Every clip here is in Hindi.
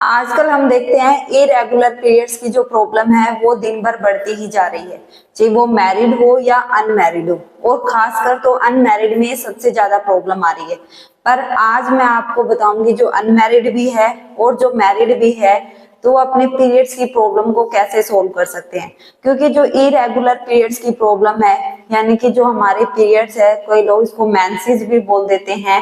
आजकल हम देखते हैं इरेगुलर पीरियड्स की जो प्रॉब्लम है वो दिन भर बढ़ती ही जा रही है, चाहे वो मैरिड हो या अनमैरिड हो, और खासकर तो अनमैरिड में सबसे ज्यादा प्रॉब्लम आ रही है। पर आज मैं आपको बताऊंगी जो अनमैरिड भी है और जो मैरिड भी है तो वो अपने पीरियड्स की प्रॉब्लम को कैसे सोल्व कर सकते हैं। क्योंकि जो इरेगुलर पीरियड्स की प्रॉब्लम है, यानी कि जो हमारे पीरियड्स है, कोई लोग इसको मेंसेस भी बोल देते हैं,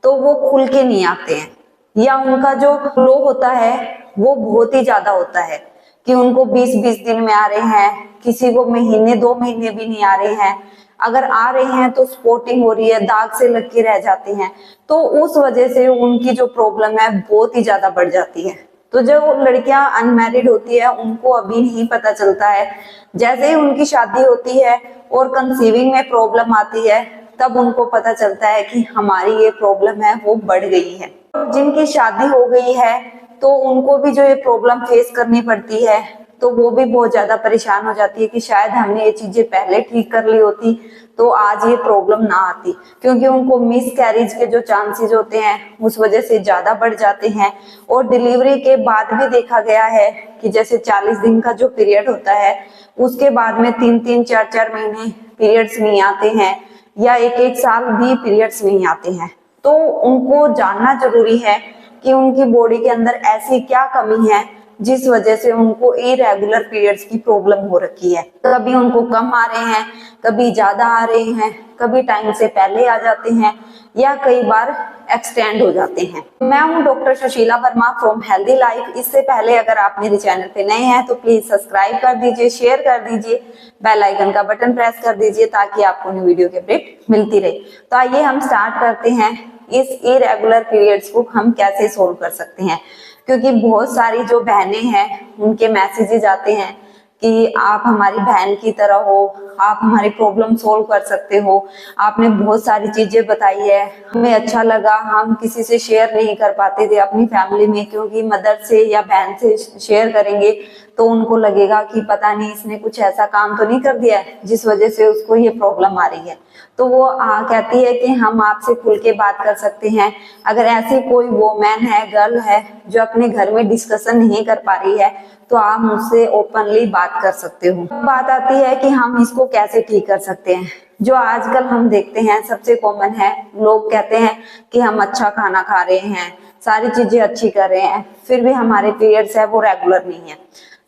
तो वो खुल के नहीं आते हैं या उनका जो फ्लो होता है वो बहुत ही ज्यादा होता है कि उनको 20-20 दिन में आ रहे हैं, किसी को महीने 2 महीने भी नहीं आ रहे हैं। अगर आ रहे हैं तो स्पॉटिंग हो रही है, दाग से लग के रह जाते हैं, तो उस वजह से उनकी जो प्रॉब्लम है बहुत ही ज्यादा बढ़ जाती है। तो जो लड़कियां अनमैरिड होती है उनको अभी नहीं पता चलता है, जैसे ही उनकी शादी होती है और कंसीविंग में प्रॉब्लम आती है तब उनको पता चलता है कि हमारी ये प्रॉब्लम है वो बढ़ गई है। जिनकी शादी हो गई है तो उनको भी जो ये प्रॉब्लम फेस करनी पड़ती है, तो वो भी बहुत ज्यादा परेशान हो जाती है कि शायद हमने ये चीजें पहले ठीक कर ली होती तो आज ये प्रॉब्लम ना आती, क्योंकि उनको मिस कैरेज के जो चांसेस होते हैं उस वजह से ज्यादा बढ़ जाते हैं। और डिलीवरी के बाद भी देखा गया है कि जैसे 40 दिन का जो पीरियड होता है उसके बाद में 3-3, 4-4 महीने पीरियड्स नहीं आते हैं या 1-1 साल भी पीरियड्स नहीं आते हैं। तो उनको जानना जरूरी है कि उनकी बॉडी के अंदर ऐसी क्या कमी है जिस वजह से उनको इरेगुलर पीरियड्स की प्रॉब्लम हो रखी है। कभी उनको कम आ रहे हैं, कभी ज्यादा आ रहे हैं, कभी टाइम से पहले आ जाते हैं या कई बार एक्सटेंड हो जाते हैं। मैं हूं doctor Sushila Verma from healthy life. इससे पहले अगर आप मेरे चैनल पे नए हैं तो प्लीज सब्सक्राइब कर दीजिए, शेयर कर दीजिए, बेल आइकन का बटन प्रेस कर दीजिए ताकि आपको न्यू वीडियो की अपडेट मिलती रहे। तो आइए हम स्टार्ट करते हैं इस इरेगुलर पीरियड्स को हम कैसे सोल्व कर सकते हैं। क्योंकि बहुत सारी जो बहनें हैं उनके मैसेजेस आते हैं कि आप हमारी बहन की तरह हो, आप हमारी प्रॉब्लम सोल्व कर सकते हो, आपने बहुत सारी चीजें बताई है, हमें अच्छा लगा, हम किसी से शेयर नहीं कर पाते थे अपनी फैमिली में, क्योंकि मदर से या बहन से शेयर करेंगे तो उनको लगेगा कि पता नहीं इसने कुछ ऐसा काम तो नहीं कर दिया है जिस वजह से उसको ये प्रॉब्लम आ रही है। तो वो कहती है कि हम आपसे खुल के बात कर सकते हैं। अगर ऐसी कोई वोमेन है, गर्ल है जो अपने घर में डिस्कशन नहीं कर पा रही है तो आप मुझसे ओपनली बात कर सकते हो। बात आती है कि हम इसको कैसे ठीक कर सकते हैं। जो आजकल हम देखते हैं सबसे कॉमन है, लोग कहते हैं कि हम अच्छा खाना खा रहे हैं, सारी चीजें अच्छी कर रहे हैं, फिर भी हमारे पीरियड्स है वो रेगुलर नहीं है।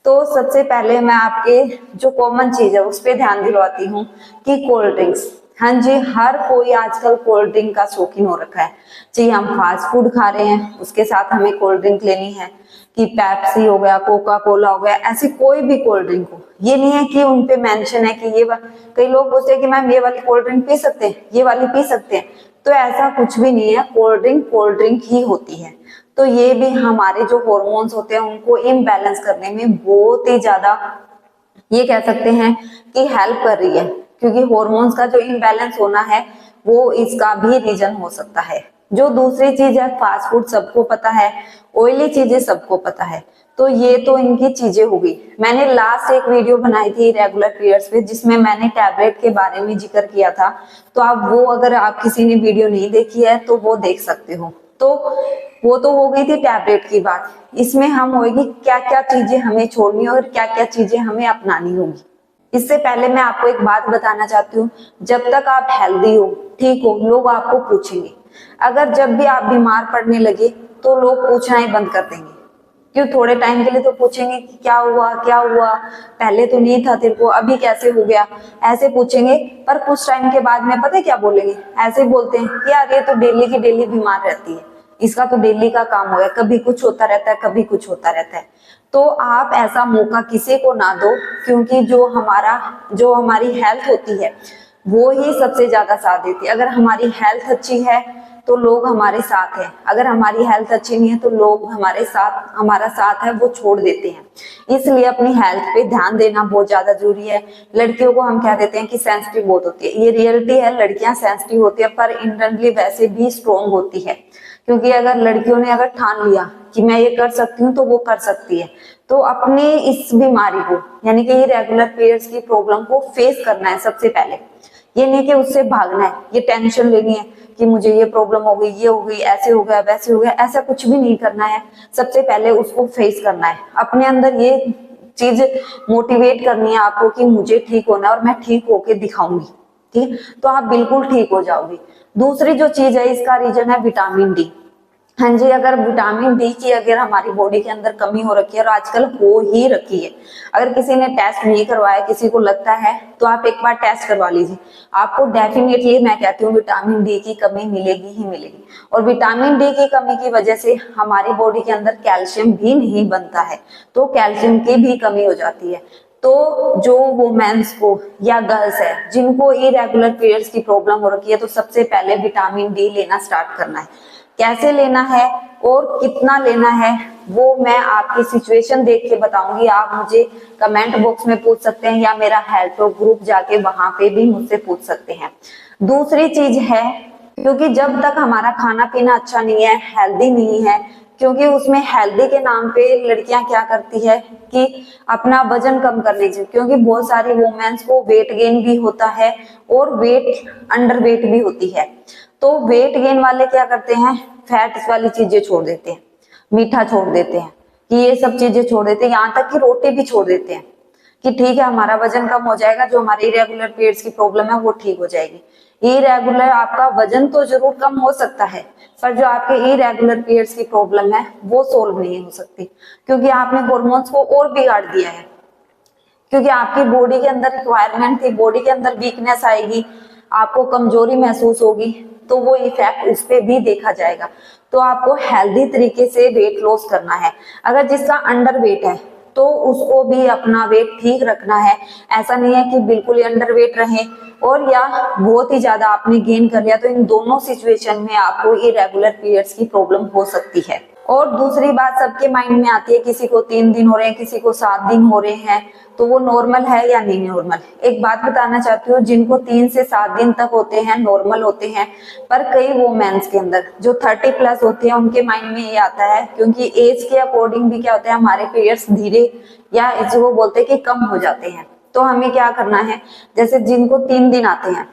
तो सबसे पहले मैं आपके जो कॉमन चीज है उस पर ध्यान दिलवाती हूँ कि कोल्ड ड्रिंक्स, हाँ जी, हर कोई आजकल कोल्ड ड्रिंक का शौकीन हो रखा है। चाहे हम फास्ट फूड खा रहे हैं उसके साथ हमें कोल्ड ड्रिंक लेनी है, कि पेप्सी हो गया, कोका कोला हो गया, ऐसी कोई भी कोल्ड ड्रिंक हो। ये नहीं है कि उनपे मेंशन है कि ये कई लोग पूछते हैं कि मैम ये वाली कोल्ड ड्रिंक पी सकते हैं, ये वाली पी सकते हैं, तो ऐसा कुछ भी नहीं है। कोल्ड ड्रिंक ही होती है। तो ये भी हमारे जो हॉर्मोन्स होते हैं उनको इम्बैलेंस करने में बहुत ही ज्यादा, ये कह सकते हैं कि हेल्प कर रही है। क्योंकि हॉर्मोन्स का जो इम्बैलेंस होना है वो इसका भी रीजन हो सकता है। जो दूसरी चीज है, फास्ट फूड सबको पता है, ऑयली चीजें सबको पता है, तो ये तो इनकी चीजें हो गई। मैंने लास्ट एक वीडियो बनाई थी रेगुलर पीरियड्स पे जिसमें मैंने टैबलेट के बारे में जिक्र किया था, तो आप वो अगर आप किसी ने वीडियो नहीं देखी है तो वो देख सकते हो। तो वो तो हो गई थी टैबलेट की बात। इसमें हम होगी क्या क्या चीजें हमें छोड़नी और क्या क्या चीजें हमें अपनानी होगी। इससे पहले मैं आपको एक बात बताना चाहती हूँ, जब तक आप हेल्दी हो, ठीक हो, लोग आपको पूछेंगे। अगर जब भी आप बीमार पड़ने लगे तो लोग पूछना ही बंद कर देंगे। क्यों? थोड़े टाइम के लिए तो पूछेंगे कि क्या हुआ क्या हुआ, पहले तो नहीं था तेरे को, अभी कैसे हो गया, ऐसे पूछेंगे। पर कुछ टाइम के बाद में पता है क्या बोलेंगे? ऐसे बोलते हैं कि यार ये तो डेली की डेली बीमार रहती है, इसका तो डेली का काम हो गया, कभी कुछ होता रहता है, कभी कुछ होता रहता है। तो आप ऐसा मौका किसी को ना दो, क्योंकि जो हमारी हेल्थ होती है वो ही सबसे ज्यादा साथ देती है। अगर हमारी हेल्थ अच्छी है तो लोग हमारे साथ हैं, अगर हमारी हेल्थ अच्छी नहीं है तो लोग हमारा साथ है वो छोड़ देते हैं। इसलिए अपनी हेल्थ पे ध्यान देना बहुत ज्यादा जरूरी है। लड़कियों को हम कह देते हैं कि सेंसिटिव बहुत होती है, ये रियलिटी है, लड़कियां सेंसिटिव होती है पर इंटरनली वैसे भी स्ट्रोंग होती है। क्योंकि अगर लड़कियों ने अगर ठान लिया कि मैं ये कर सकती हूँ तो वो कर सकती है। तो अपने इस बीमारी को, यानी कि इरेगुलर पीरियड्स की प्रॉब्लम को फेस करना है सबसे पहले। ये नहीं कि उससे भागना है, ये टेंशन लेनी है कि मुझे ये प्रॉब्लम हो गई, ये हो गई, ऐसे हो गया, वैसे हो गया, ऐसा कुछ भी नहीं करना है। सबसे पहले उसको फेस करना है, अपने अंदर ये चीज मोटिवेट करनी है आपको कि मुझे ठीक होना है और मैं ठीक होके दिखाऊंगी, ठीक है, तो आप बिल्कुल ठीक हो जाओगे। दूसरी जो चीज है, इसका रीजन है विटामिन डी। हाँ जी, अगर विटामिन डी की अगर हमारी बॉडी के अंदर कमी हो रखी है, और आजकल हो ही रखी है, अगर किसी ने टेस्ट नहीं करवाया, किसी को लगता है, तो आप एक बार टेस्ट करवा लीजिए, आपको डेफिनेटली मैं कहती हूँ विटामिन डी की कमी मिलेगी ही मिलेगी। और विटामिन डी की कमी की वजह से हमारी बॉडी के अंदर कैल्शियम भी नहीं बनता है, तो कैल्शियम की भी कमी हो जाती है। तो जो वुमेन्स को या गर्ल्स है जिनको इरेगुलर पीरियड्स की प्रॉब्लम हो रखी है, तो सबसे पहले विटामिन डी लेना स्टार्ट करना है। कैसे लेना है और कितना लेना है वो मैं आपकी सिचुएशन देख के बताऊंगी। आप मुझे कमेंट बॉक्स में पूछ सकते हैं या मेरा हेल्प ग्रुप जाके वहां पे भी मुझसे पूछ सकते हैं। दूसरी चीज है, क्योंकि जब तक हमारा खाना पीना अच्छा नहीं है, हेल्दी नहीं है, क्योंकि उसमें हेल्दी के नाम पे लड़कियां क्या करती है कि अपना वजन कम करने से, क्योंकि बहुत सारी वुमेन्स को वेट गेन भी होता है और वेट अंडर वेट भी होती है। तो वेट गेन वाले क्या करते हैं, फैट्स वाली चीजें छोड़ देते हैं, मीठा छोड़ देते हैं, कि ये सब चीजें छोड़ देते हैं, यहाँ तक कि रोटी भी छोड़ देते हैं कि ठीक है हमारा वजन कम हो जाएगा, जो हमारे इरेगुलर पीरियड्स की प्रॉब्लम है वो ठीक हो जाएगी। इरेगुलर आपका वजन तो जरूर कम हो सकता है, पर जो आपके इरेगुलर पीरियड्स की प्रॉब्लम है वो सोल्व नहीं हो सकती, क्योंकि आपने हॉर्मोन्स को और बिगाड़ दिया है। क्योंकि आपकी बॉडी के अंदर रिक्वायरमेंट थी, बॉडी के अंदर वीकनेस आएगी, आपको कमजोरी महसूस होगी, तो वो इफेक्ट उस पर भी देखा जाएगा। तो आपको हेल्दी तरीके से वेट लॉस करना है। अगर जिसका अंडर वेट है तो उसको भी अपना वेट ठीक रखना है। ऐसा नहीं है कि बिल्कुल ही अंडर वेट रहे और या बहुत ही ज्यादा आपने गेन कर लिया, तो इन दोनों सिचुएशन में आपको इरेगुलर पीरियड्स की प्रॉब्लम हो सकती है। और दूसरी बात सबके माइंड में आती है, किसी को 3 दिन हो रहे हैं, किसी को 7 दिन हो रहे हैं, तो वो नॉर्मल है या नहीं नॉर्मल। एक बात बताना चाहती हूँ, जिनको 3 से 7 दिन तक होते हैं नॉर्मल होते हैं, पर कई वुमेन्स के अंदर जो 30 प्लस होते हैं उनके माइंड में ये आता है, क्योंकि एज के अकॉर्डिंग भी क्या होता है, हमारे पीरियड्स धीरे या जो बोलते हैं कि कम हो जाते हैं। तो हमें क्या करना है, जैसे जिनको 3 दिन आते हैं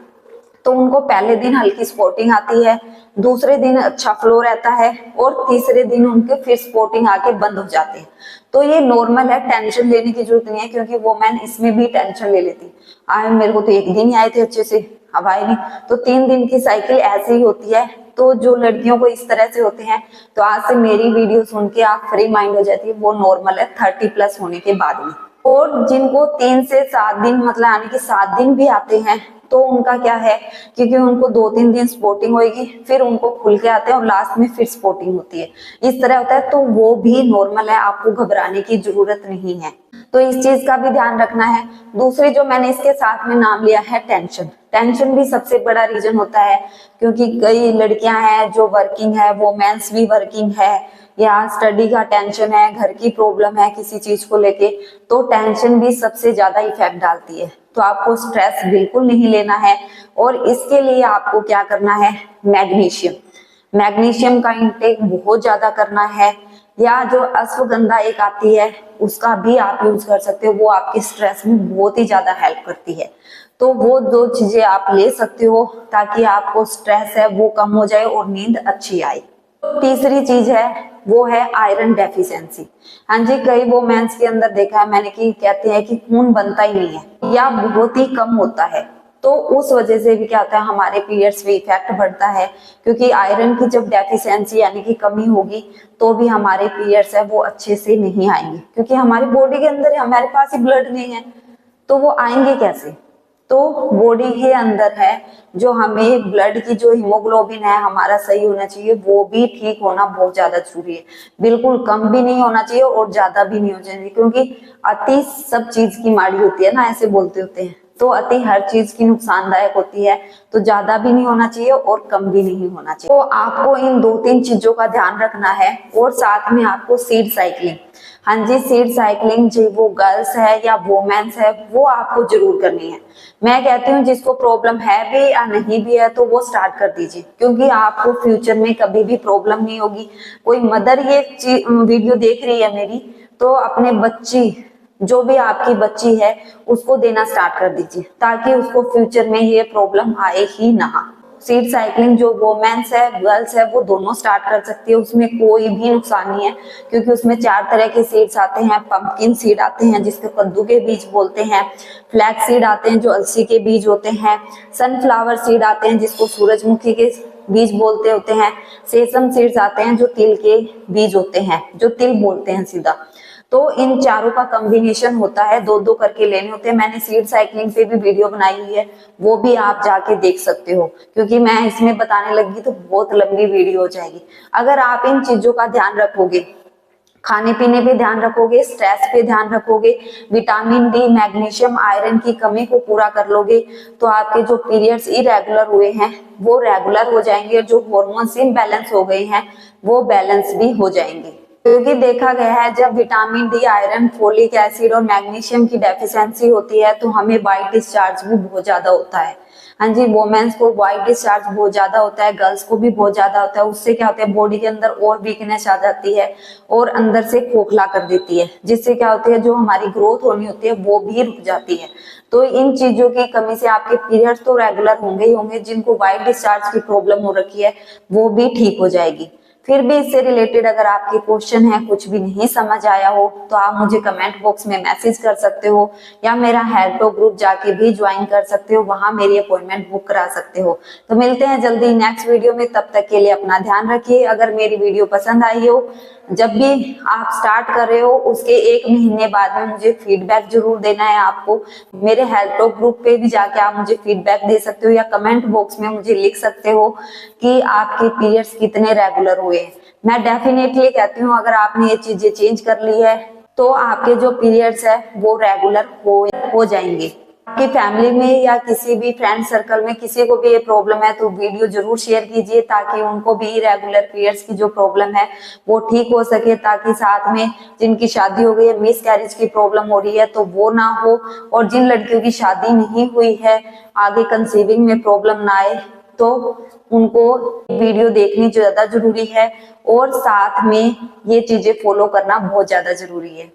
तो उनको पहले दिन हल्की स्पॉटिंग आती है, दूसरे दिन अच्छा फ्लो रहता है और तीसरे दिन उनके फिर स्पॉटिंग आके बंद हो जाते हैं। तो ये नॉर्मल है, टेंशन लेने की जरूरत नहीं है, क्योंकि वो मैन इसमें भी टेंशन ले लेती आए, मेरे को तो 1 दिन ही आए थे अच्छे से, अब आए नहीं। तो 3 दिन की साइकिल ऐसी ही होती है। तो जो लड़कियों को इस तरह से होते हैं, तो आज से मेरी वीडियो सुन के आप फ्री माइंड हो जाती है, वो नॉर्मल है 30 प्लस होने के बाद में। और जिनको 3 से 7 दिन मतलब यानी कि 7 दिन भी आते हैं, तो उनका क्या है, क्योंकि उनको 2-3 दिन स्पॉटिंग होगी, फिर उनको खुल के आते हैं और लास्ट में फिर स्पॉटिंग होती है, इस तरह होता है। तो वो भी नॉर्मल है, आपको घबराने की जरूरत नहीं है। तो इस चीज का भी ध्यान रखना है। दूसरी जो मैंने इसके साथ में नाम लिया है टेंशन। टेंशन भी सबसे बड़ा रीजन होता है, क्योंकि कई लड़कियां हैं जो वर्किंग है, वोमेन्स भी वर्किंग है, या स्टडी का टेंशन है, घर की प्रॉब्लम है किसी चीज को लेके, तो टेंशन भी सबसे ज्यादा इफेक्ट डालती है। तो आपको स्ट्रेस बिल्कुल नहीं लेना है, और इसके लिए आपको क्या करना है, मैग्नीशियम का इंटेक बहुत ज्यादा करना है, या जो अश्वगंधा एक आती है उसका भी आप यूज कर सकते हो, वो आपके स्ट्रेस में बहुत ही ज्यादा हेल्प करती है। तो वो 2 चीजें आप ले सकते हो ताकि आपको स्ट्रेस है वो कम हो जाए और नींद अच्छी आए। तीसरी चीज है वो है आयरन डेफिशिएंसी। हाँ जी, कई वोमेन्स के अंदर देखा है मैंने कि कहते हैं कि खून बनता ही नहीं है या बहुत ही कम होता है, तो उस वजह से भी क्या होता है, हमारे पीरियड्स पे इफेक्ट बढ़ता है। क्योंकि आयरन की जब डेफिशिएंसी यानी कि कमी होगी, तो भी हमारे पीरियड्स है वो अच्छे से नहीं आएंगे, क्योंकि हमारी बॉडी के अंदर हमारे पास ही ब्लड नहीं है, तो वो आएंगे कैसे। तो बॉडी के अंदर है जो हमें ब्लड की जो हीमोग्लोबिन है हमारा सही होना चाहिए, वो भी ठीक होना बहुत ज्यादा जरूरी है। बिल्कुल कम भी नहीं होना चाहिए और ज्यादा भी नहीं होना चाहिए, क्योंकि अति सब चीज की माड़ी होती है ना, ऐसे बोलते होते हैं। तो अति हर चीज की नुकसानदायक होती है, तो ज्यादा भी नहीं होना चाहिए और कम भी नहीं होना चाहिए। तो आपको इन 2-3 चीजों का ध्यान रखना है, और साथ में आपको सीड साइकिलिंग, हाँ जी सीड साइकिलिंग, जो वो गर्ल्स है या वोमेन्स है वो आपको जरूर करनी है। मैं कहती हूँ जिसको प्रॉब्लम है भी या नहीं भी है तो वो स्टार्ट कर दीजिए, क्योंकि आपको फ्यूचर में कभी भी प्रॉब्लम नहीं होगी। कोई मदर ये वीडियो देख रही है मेरी, तो अपने बच्ची जो भी आपकी बच्ची है उसको देना स्टार्ट कर दीजिए, ताकि उसको फ्यूचर में ये प्रॉब्लम आए ही ना। सीड साइकिलिंग जो वोमेन्स है, गर्ल्स है, वो दोनों स्टार्ट कर सकती है, उसमें कोई भी नुकसान नहीं है, क्योंकि उसमें 4 तरह के सीड्स आते हैं। पंपकिन सीड आते हैं जिसको कद्दू के बीज बोलते हैं, फ्लैक्स सीड आते हैं जो अलसी के बीज होते हैं, सनफ्लावर सीड आते हैं जिसको सूरजमुखी के बीज बोलते होते हैं, सेसम सीड्स आते हैं जो तिल के बीज होते हैं, जो तिल बोलते हैं सीधा। तो इन चारों का कॉम्बिनेशन होता है, 2-2 करके लेने होते हैं। मैंने सीड साइक्लिंग पे भी वीडियो बनाई हुई है, वो भी आप जाके देख सकते हो, क्योंकि मैं इसमें बताने लगी तो बहुत लंबी वीडियो हो जाएगी। अगर आप इन चीजों का ध्यान रखोगे, खाने पीने पे ध्यान रखोगे, स्ट्रेस पे ध्यान रखोगे, विटामिन डी, मैग्नीशियम, आयरन की कमी को पूरा कर लोगे, तो आपके जो पीरियड्स इरेगुलर हुए हैं वो रेगुलर हो जाएंगे, और जो हॉर्मोन्स इम्बैलेंस हो गए हैं वो बैलेंस भी हो जाएंगे। क्योंकि देखा गया है जब vitamin D, iron, folic acid और मैग्नीशियम की डेफिशिएंसी होती है तो हमें वाइट डिस्चार्ज भी बहुत ज्यादा होता है। हाँ जी, वोमेन्स को वाइट डिस्चार्ज बहुत ज्यादा होता है, गर्ल्स को भी बहुत ज्यादा होता है। उससे क्या होता है, बॉडी के अंदर और वीकनेस आ जाती है और अंदर से खोखला कर देती है, जिससे क्या होती है, जो हमारी ग्रोथ होनी होती है वो भी रुक जाती है। तो इन चीजों की कमी से आपके पीरियड्स तो रेगुलर होंगे ही होंगे, जिनको वाइट डिस्चार्ज की प्रॉब्लम हो रखी है वो भी ठीक हो जाएगी। फिर भी इससे रिलेटेड अगर आपके क्वेश्चन है, कुछ भी नहीं समझ आया हो, तो आप मुझे कमेंट बॉक्स में मैसेज कर सकते हो, या मेरा हेल्थ टॉक ग्रुप जाके भी ज्वाइन कर सकते हो, वहां मेरी अपॉइंटमेंट बुक करा सकते हो। तो मिलते हैं जल्दी नेक्स्ट वीडियो में, तब तक के लिए अपना ध्यान रखिए। अगर मेरी वीडियो पसंद आई हो, जब भी आप स्टार्ट कर रहे हो उसके 1 महीने बाद में मुझे फीडबैक जरूर देना है आपको। मेरे हेल्थ टॉक ग्रुप पे भी जाके आप मुझे फीडबैक दे सकते हो, या कमेंट बॉक्स में मुझे लिख सकते हो कि आपके पीरियड्स कितने रेगुलर हुए हैं। मैं डेफिनेटली कहती हूँ अगर आपने ये चीजें चेंज कर ली है तो आपके जो पीरियड्स है वो रेगुलर हो जाएंगे। आपकी फैमिली में या किसी भी फ्रेंड सर्कल में किसी को भी ये प्रॉब्लम है तो वीडियो जरूर शेयर कीजिए, ताकि उनको भी रेगुलर पीरियड्स की जो प्रॉब्लम है वो ठीक हो सके, ताकि साथ में जिनकी शादी हो गई है, मिस कैरेज की प्रॉब्लम हो रही है तो वो ना हो, और जिन लड़कियों की शादी नहीं हुई है, आगे कंसीविंग में प्रॉब्लम ना आए, तो उनको वीडियो देखनी ज्यादा जरूरी है, और साथ में ये चीजें फॉलो करना बहुत ज्यादा जरूरी है।